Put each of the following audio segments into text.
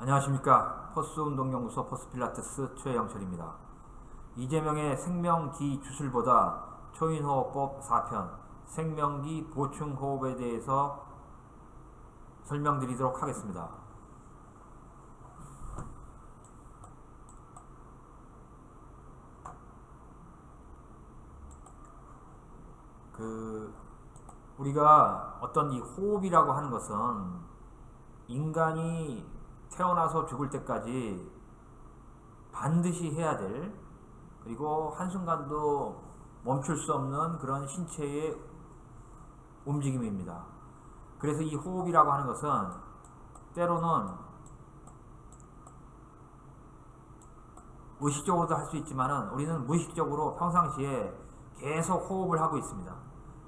안녕하십니까. 퍼스운동연구소 퍼스필라테스 최영철입니다. 이재명의 생명기 주술보다 초인호흡법 4편 생명기 보충호흡에 대해서 설명드리도록 하겠습니다. 우리가 어떤 이 호흡이라고 하는 것은 인간이 태어나서 죽을 때까지 반드시 해야 될, 그리고 한순간도 멈출 수 없는 그런 신체의 움직임입니다. 그래서 이 호흡이라고 하는 것은 때로는 의식적으로도 할 수 있지만 우리는 무의식적으로 평상시에 계속 호흡을 하고 있습니다.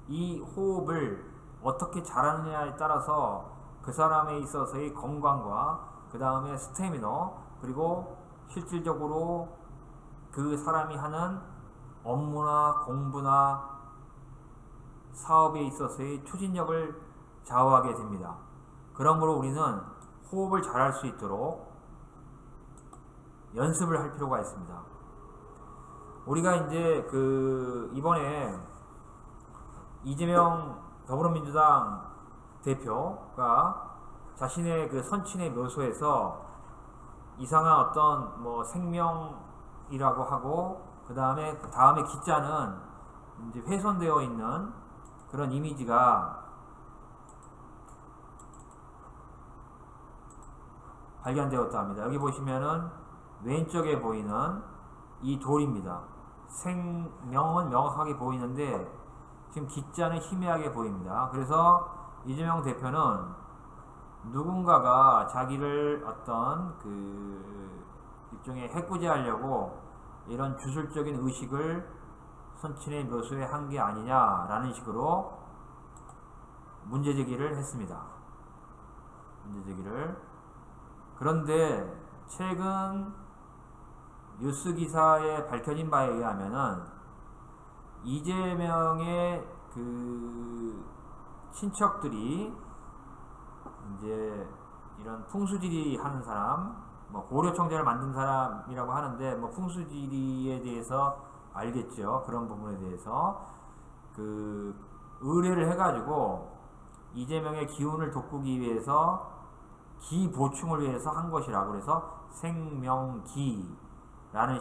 이 호흡을 어떻게 잘하느냐에 따라서 그 사람에 있어서의 건강과 그 다음에 스태미너, 그리고 실질적으로 그 사람이 하는 업무나 공부나 사업에 있어서의 추진력을 좌우하게 됩니다. 그러므로 우리는 호흡을 잘할 수 있도록 연습을 할 필요가 있습니다. 우리가 이제 이번에 이재명 더불어민주당 대표가 자신의 그 선친의 묘소에서 이상한 어떤 생명이라고 하고 그 다음에 기자는 이제 훼손되어 있는 그런 이미지가 발견되었다 합니다. 여기 보시면은 왼쪽에 보이는 이 돌입니다. 생명은 명확하게 보이는데 지금 기자는 희미하게 보입니다. 그래서 이재명 대표는 누군가가 자기를 어떤 일종의 해코지하려고 이런 주술적인 의식을 선친의 묘소에 한 게 아니냐라는 식으로 문제제기를 했습니다. 그런데 최근 뉴스 기사에 밝혀진 바에 의하면은 이재명의 친척들이 이제 이런 풍수지리 하는 사람, 고려청자를 만든 사람이라고 하는데 풍수지리에 대해서 알겠죠. 그런 부분에 대해서 의뢰를 해가지고 이재명의 기운을 돋구기 위해서 기 보충을 위해서 한 것이라고 그래서 생명기라는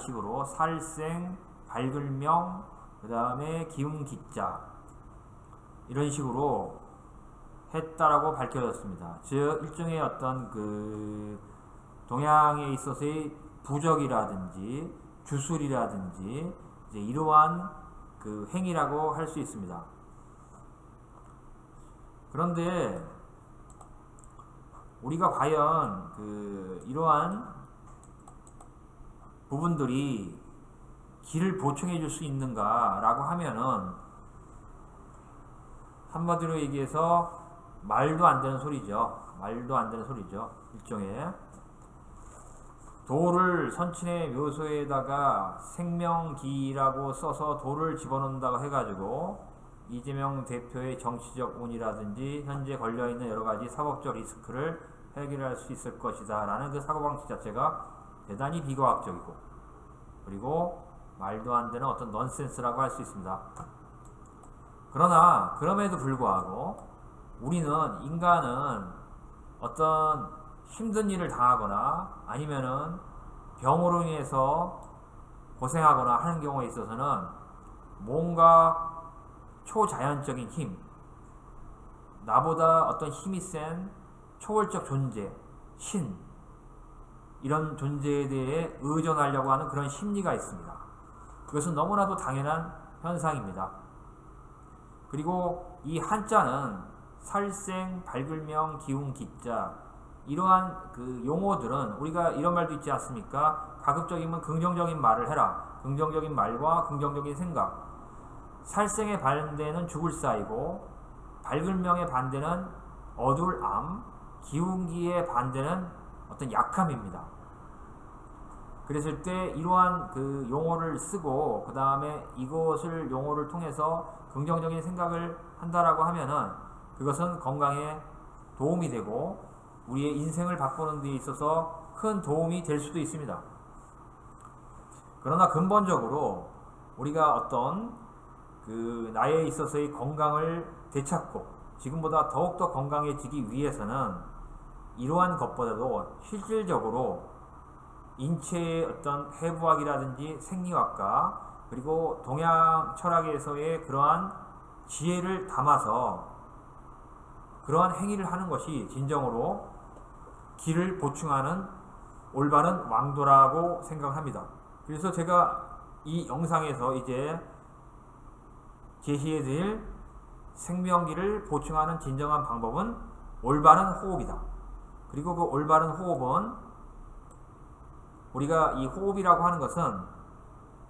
식으로 살생, 밝을명, 그 다음에 기운기자 이런 식으로 했다라고 밝혀졌습니다. 즉 일종의 어떤 동양에 있어서의 부적이라든지 주술이라든지 이제 이러한 행위라고 할 수 있습니다. 그런데 우리가 과연 이러한 부분들이 기를 보충해 줄 수 있는가 라고 하면은 한마디로 얘기해서 말도 안 되는 소리죠. 일종의 돌을 선친의 묘소에다가 생명기라고 써서 돌을 집어넣는다고 해가지고 이재명 대표의 정치적 운이라든지 현재 걸려있는 여러가지 사법적 리스크를 해결할 수 있을 것이다 라는 그 사고방식 자체가 대단히 비과학적이고 그리고 말도 안 되는 어떤 넌센스라고 할 수 있습니다. 그러나 그럼에도 불구하고 인간은 어떤 힘든 일을 당하거나 아니면은 병으로 인해서 고생하거나 하는 경우에 있어서는 뭔가 초자연적인 힘, 나보다 어떤 힘이 센 초월적 존재, 신, 이런 존재에 대해 의존하려고 하는 그런 심리가 있습니다. 그것은 너무나도 당연한 현상입니다. 그리고 이 한자는 살생, 밝을명, 기운기자 이러한 용어들은 우리가 이런 말도 있지 않습니까? 가급적이면 긍정적인 말을 해라. 긍정적인 말과 긍정적인 생각. 살생의 반대는 죽을 사이고 밝을명의 반대는 어두울 암, 기운기의 반대는 어떤 약함입니다. 그랬을 때 이러한 용어를 쓰고 그 다음에 이것을 용어를 통해서 긍정적인 생각을 한다라고 하면은 그것은 건강에 도움이 되고 우리의 인생을 바꾸는 데 있어서 큰 도움이 될 수도 있습니다. 그러나 근본적으로 우리가 어떤 그 나에 있어서의 건강을 되찾고 지금보다 더욱더 건강해지기 위해서는 이러한 것보다도 실질적으로 인체의 어떤 해부학이라든지 생리학과 그리고 동양 철학에서의 그러한 지혜를 담아서 그러한 행위를 하는 것이 진정으로 기를 보충하는 올바른 왕도라고 생각합니다. 그래서 제가 이 영상에서 이제 제시해드릴 생명기를 보충하는 진정한 방법은 올바른 호흡이다. 그리고 그 올바른 호흡은 우리가 이 호흡이라고 하는 것은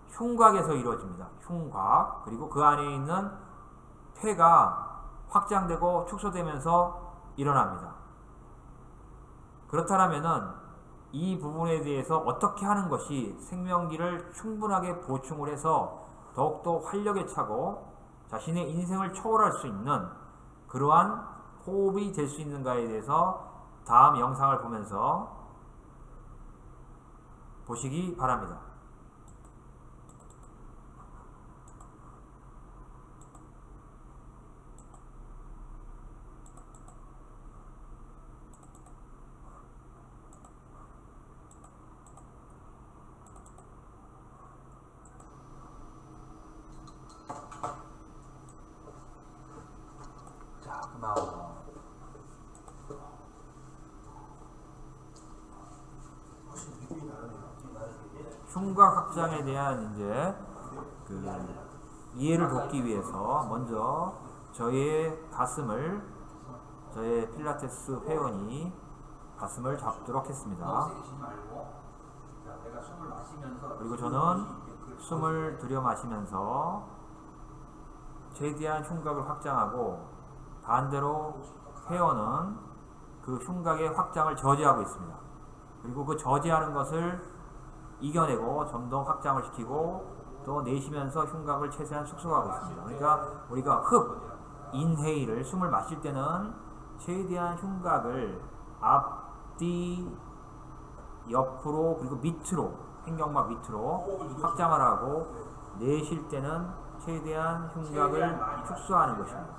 흉곽에서 이루어집니다. 흉곽. 그리고 그 안에 있는 폐가 확장되고 축소되면서 일어납니다. 그렇다면은 이 부분에 대해서 어떻게 하는 것이 생명기를 충분하게 보충을 해서 더욱더 활력에 차고 자신의 인생을 초월할 수 있는 그러한 호흡이 될 수 있는가에 대해서 다음 영상을 보면서 보시기 바랍니다. 자, 그만. 흉곽 확장에 대한 이제 그 이해를 돕기 위해서 먼저 저의 필라테스 회원이 가슴을 잡도록 했습니다. 그리고 저는 숨을 들여 마시면서 최대한 흉곽을 확장하고 반대로 회원은 그 흉곽의 확장을 저지하고 있습니다. 그리고 그 저지하는 것을 이겨내고 좀 더 확장을 시키고 또 내쉬면서 흉곽을 최대한 축소하고 있습니다. 그러니까 우리가 인헤일을 숨을 마실 때는 최대한 흉곽을 앞뒤 옆으로 그리고 밑으로 횡격막 밑으로 확장을 하고 내쉴 때는 최대한 흉곽을 축소하는 것입니다.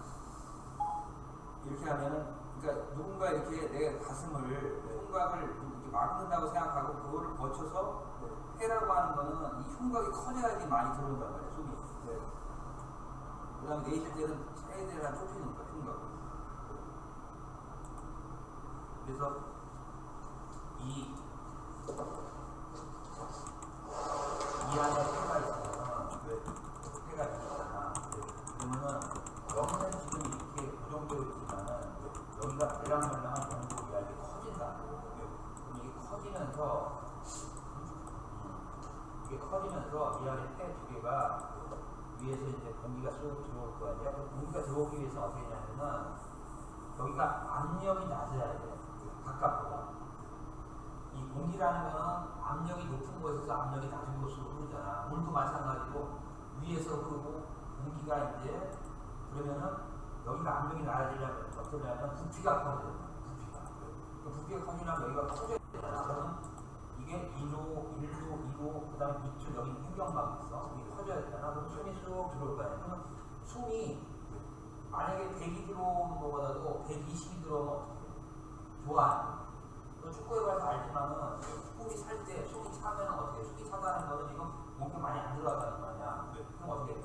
이렇게 하면은 그러니까 누군가 이렇게 내 가슴을 흉곽을 이렇게 막는다고 생각하고 그거를 거쳐서 해라고 하는 거는 이 흉곽이 커져야지 많이 들어온단 말이야, 숨이. 네. 그 다음에 내쉴 때는 최대한 좁히는 거야, 흉곽을. 그래서 이 안에 해가 있으면 해가 있잖아. 그러면은 여기는 지금 이렇게 고정되어 있지만은 여기가 말랑말랑한 정도가 이렇게 커진다. 그럼 이게 커지면서 이 안에 폐 두 개가 위에서 이제 공기가 쑥 들어올 거 아니야? 공기가 들어오기 위해서 어떻게 하냐면은 여기가 압력이 낮아야 돼. 바깥보다. 이 공기라는 거는 압력이 높은 곳에서 압력이 낮은 곳으로 흐르잖아. 물도 마찬가지로 위에서 흐르고 공기가 이제 그러면은 여기가 압력이 낮아지려면 어떻게 하냐면 부피가 커져요. 부피가 커지면 여기가 커져야 되잖아. 그러면 이게 1로, 그 다음에 밑줄 여기 횡격막이 있어. 이게 커져야 되잖아. 그럼 숨이 쑥 들어올 거 아니야. 그러면 숨이 만약에 100이 들어오는 것보다도 120이 들어오면 어떻게 해? 좋아. 너 축구에 가서 알지만은 숨이 살 때 숨이 차면 어떻게 해? 숨이 차다는 거는 지금 몸에 많이 안 들어갔다는 거 아니야. 그럼 어떻게 해?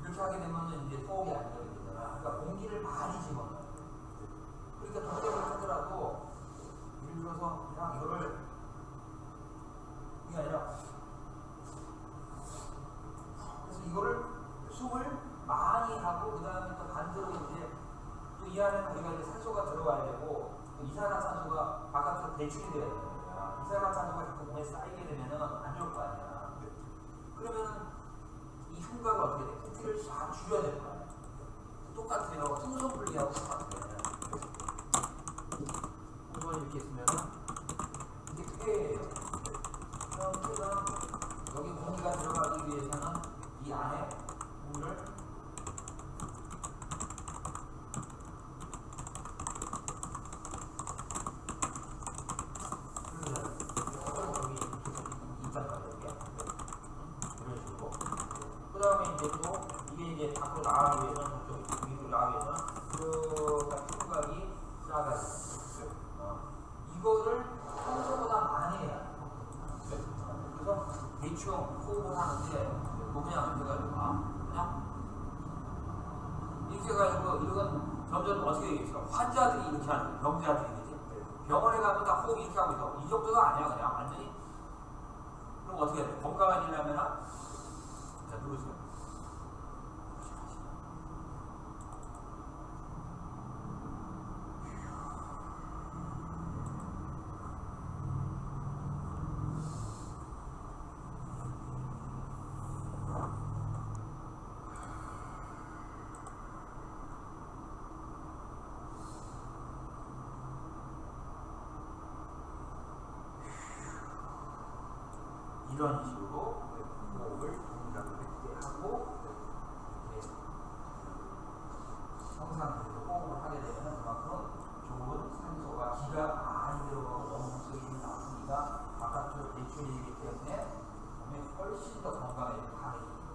이렇게 하게 되면은 이제 호흡이 안 되게 되잖아. 그러니까 공기를 많이 집어넣어. 그러니까 동작을 하더라도 예를 들어서 그냥 이거를 이게 아니라 그래서 이거를 숨을 많이 하고 그 다음에 또 반대로 이제 또 이 안에 우리가 이제 산소가 들어와야 되고 이산화탄소가 바깥으로 배출이 돼야 되는 거야. 이산화탄소가 자꾸 몸에 쌓이게 되면은 안 좋을 거 아니야. 그러면은 이 흉곽을 어떻게 돼? 부피를 싹 줄여야 될 거 아니야. 똑같아요. 풍선 분리하고 똑같아요. 풍선이 이렇게 있으면은 이게 폐예요. 그럼 폐가 여기 공기가 들어가기 위해서는 이 안에 물을 점점 어떻게 되겠어? 환자들이 이렇게 하는 거야. 병자들이 그지? 병원에 가면 다 호흡 이렇게 하고 있어. 이 정도도 아니야 그냥 완전히. 그럼 어떻게 해야 돼? 건강해지려면 자 누르세요. 이런 식으로 호흡을 동작을 이렇게 하고 이렇게 성상적으로 호흡을 하게 되면 그만큼 좋은 산소가 기가 많이 들어가고 너무 목소리 나쁘니까 바깥으로 배출이 되기 때문에 몸이 훨씬 더 건강해지고 강해집니다.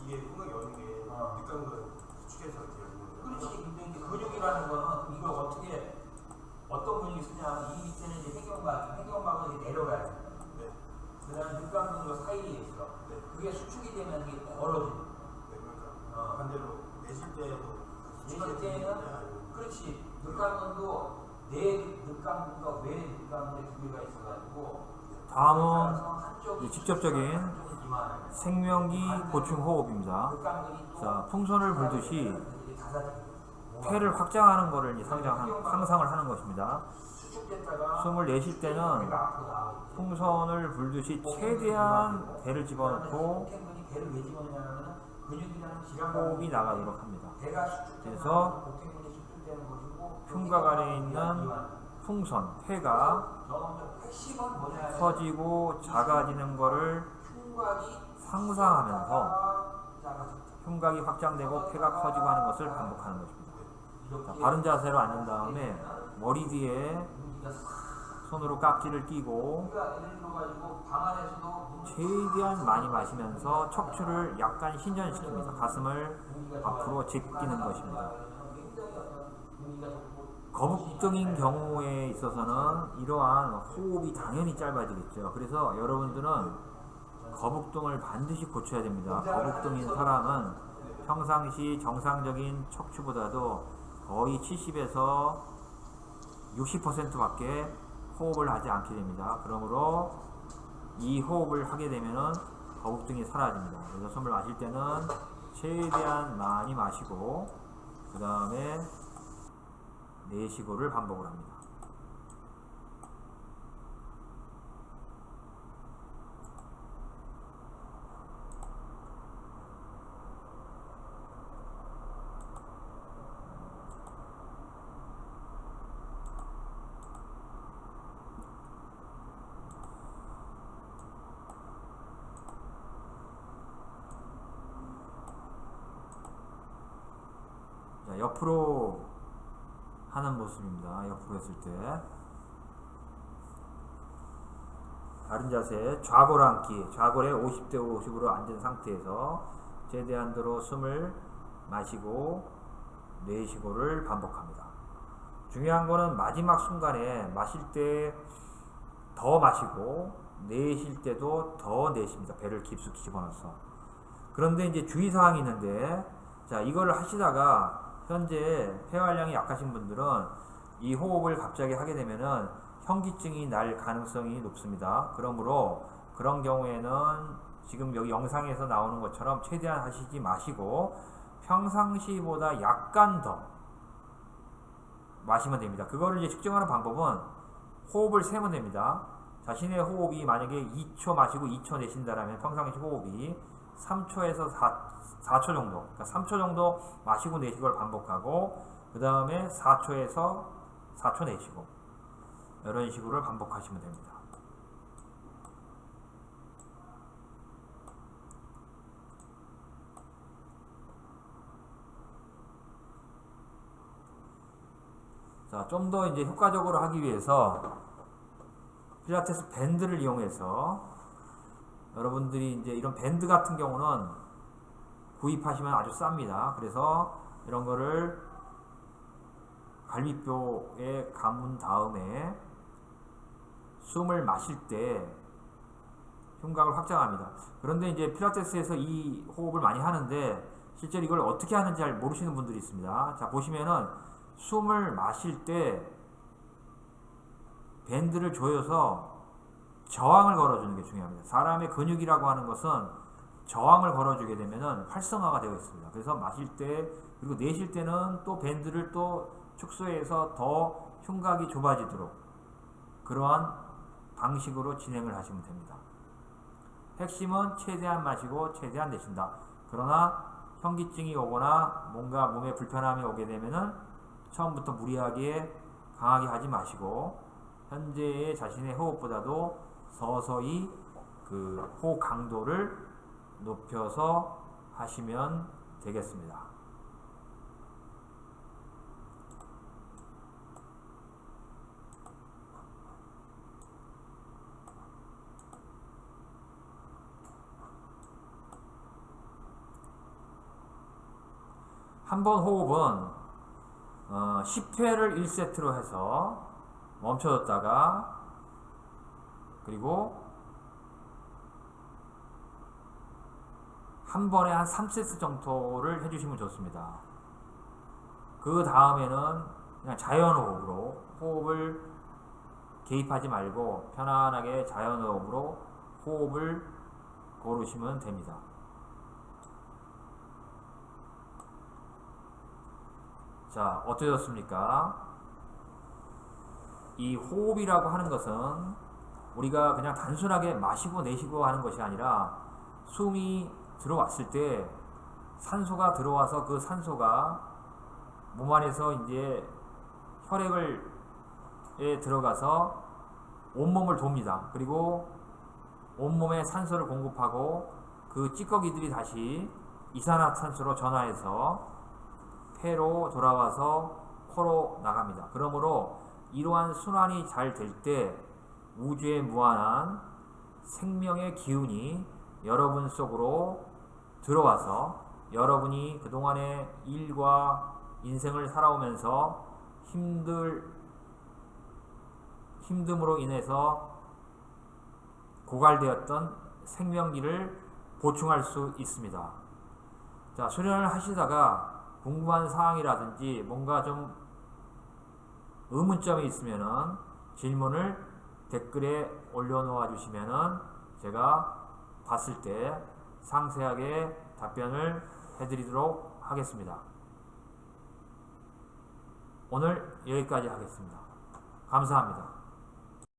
이게 콩나기 어린 게 밑간근 수축해서 이렇게 열리는 거예요. 그렇지. 근데 이제 근육이라는 거는 이걸 어떻게 어떤 근육이 쓰냐면 이 밑에는 이제 해경막은 이제 내려가야 돼. 네. 그 다음에 늑간근과 사이에 있어. 네. 그게 수축이 되면 이게 벌어집니다. 네, 그러니까 반대로 내쉴 때도 내쉴 때는 그렇지. 늑간근도 내 늑간근과 외 늑간근의 두 개가 있어가지고 다음은 한쪽이 직접적인 한쪽이 이만해. 생명기 보충 호흡입니다. 늑간근이 또 자, 풍선을 불듯이 이게 닫아집니다. 폐를 확장하는 것을 이제 상상을 하는 것입니다. 수축됐다가 숨을 내쉴 때는 배가 앞으로 나오겠지. 풍선을 불듯이 최대한 배를 집어넣고 복행근이 배를 왜 집어넣냐면 근육이라는 질환 호흡이 나가도록 합니다. 배가 수축되면 그래서 복행근이 수축되는 것이고 흉곽 아래에 있는 풍선, 폐가 점점 핵심은 뭐냐 커지고 작아지는 것을 흉곽이 상상하면서 작아진다. 흉곽이 확장되고 폐가 커지고 하는 것을 반복하는 것입니다. 자, 바른 자세로 앉은 다음에 머리 뒤에 손으로 깍지를 끼고 우리가 예를 들어가지고 방 안에서도 최대한 많이 마시면서 척추를 약간 신전시킵니다. 가슴을 앞으로 제끼는 것입니다. 거북등인 경우에 있어서는 이러한 호흡이 당연히 짧아지겠죠. 그래서 여러분들은 거북등을 반드시 고쳐야 됩니다. 거북등인 사람은 평상시 정상적인 척추보다도 거의 70에서 60%밖에 호흡을 하지 않게 됩니다. 그러므로 이 호흡을 하게 되면은 거북등이 사라집니다. 그래서 숨을 마실 때는 최대한 많이 마시고 그 다음에 내쉬고를 반복을 합니다. 자, 옆으로 하는 모습입니다. 옆으로 했을 때 바른 자세, 좌골 앉기, 좌골에 50대 50으로 앉은 상태에서 최대한도로 숨을 마시고 내쉬고를 반복합니다. 중요한 거는 마지막 순간에 마실 때 더 마시고 내쉴 때도 더 내쉽니다. 배를 깊숙이 집어넣어서. 그런데 이제 주의사항이 있는데, 자, 이걸 하시다가 현재 폐활량이 약하신 분들은 이 호흡을 갑자기 하게 되면은 현기증이 날 가능성이 높습니다. 그러므로 그런 경우에는 지금 여기 영상에서 나오는 것처럼 최대한 하시지 마시고 평상시보다 약간 더 마시면 됩니다. 그거를 이제 측정하는 방법은 호흡을 세면 됩니다. 자신의 호흡이 만약에 2초 마시고 2초 내쉰다라면 평상시 호흡이 3초에서 4초 정도, 그러니까 3초 정도 마시고 내쉬고를 반복하고 그 다음에 4초에서 4초 내쉬고 이런 식으로 반복하시면 됩니다. 자, 좀 더 이제 효과적으로 하기 위해서 필라테스 밴드를 이용해서 여러분들이 이제 이런 밴드 같은 경우는 구입하시면 아주 쌉니다. 그래서 이런 거를 갈비뼈에 감은 다음에 숨을 마실 때 흉곽을 확장합니다. 그런데 이제 필라테스에서 이 호흡을 많이 하는데 실제로 이걸 어떻게 하는지 잘 모르시는 분들이 있습니다. 자, 보시면은 숨을 마실 때 밴드를 조여서 저항을 걸어주는 게 중요합니다. 사람의 근육이라고 하는 것은 저항을 걸어주게 되면은 활성화가 되어 있습니다. 그래서 마실 때 그리고 내쉴 때는 또 밴드를 또 축소해서 더 흉곽이 좁아지도록 그러한 방식으로 진행을 하시면 됩니다. 핵심은 최대한 마시고 최대한 내쉰다. 그러나 현기증이 오거나 뭔가 몸에 불편함이 오게 되면은 처음부터 무리하게 강하게 하지 마시고 현재의 자신의 호흡보다도 서서히 그 호흡 강도를 높여서 하시면 되겠습니다. 한 번 호흡은 10회를 1세트로 해서 멈춰졌다가 그리고 한 번에 한 3세트 정도를 해주시면 좋습니다. 그 다음에는 그냥 자연호흡으로 호흡을 개입하지 말고 편안하게 자연호흡으로 호흡을 고르시면 됩니다. 자, 어떠셨습니까? 이 호흡이라고 하는 것은 우리가 그냥 단순하게 마시고 내쉬고 하는 것이 아니라 숨이 들어왔을 때 산소가 들어와서 그 산소가 몸 안에서 이제 혈액에 들어가서 온몸을 돕니다. 그리고 온몸에 산소를 공급하고 그 찌꺼기들이 다시 이산화탄소로 전환해서 폐로 돌아와서 코로 나갑니다. 그러므로 이러한 순환이 잘 될 때 우주의 무한한 생명의 기운이 여러분 속으로 들어와서 여러분이 그동안의 일과 인생을 살아오면서 힘듦으로 인해서 고갈되었던 생명기를 보충할 수 있습니다. 자, 수련을 하시다가 궁금한 사항이라든지 뭔가 좀 의문점이 있으면은 질문을 댓글에 올려놓아 주시면은 제가 봤을 때 상세하게 답변을 해드리도록 하겠습니다. 오늘 여기까지 하겠습니다. 감사합니다.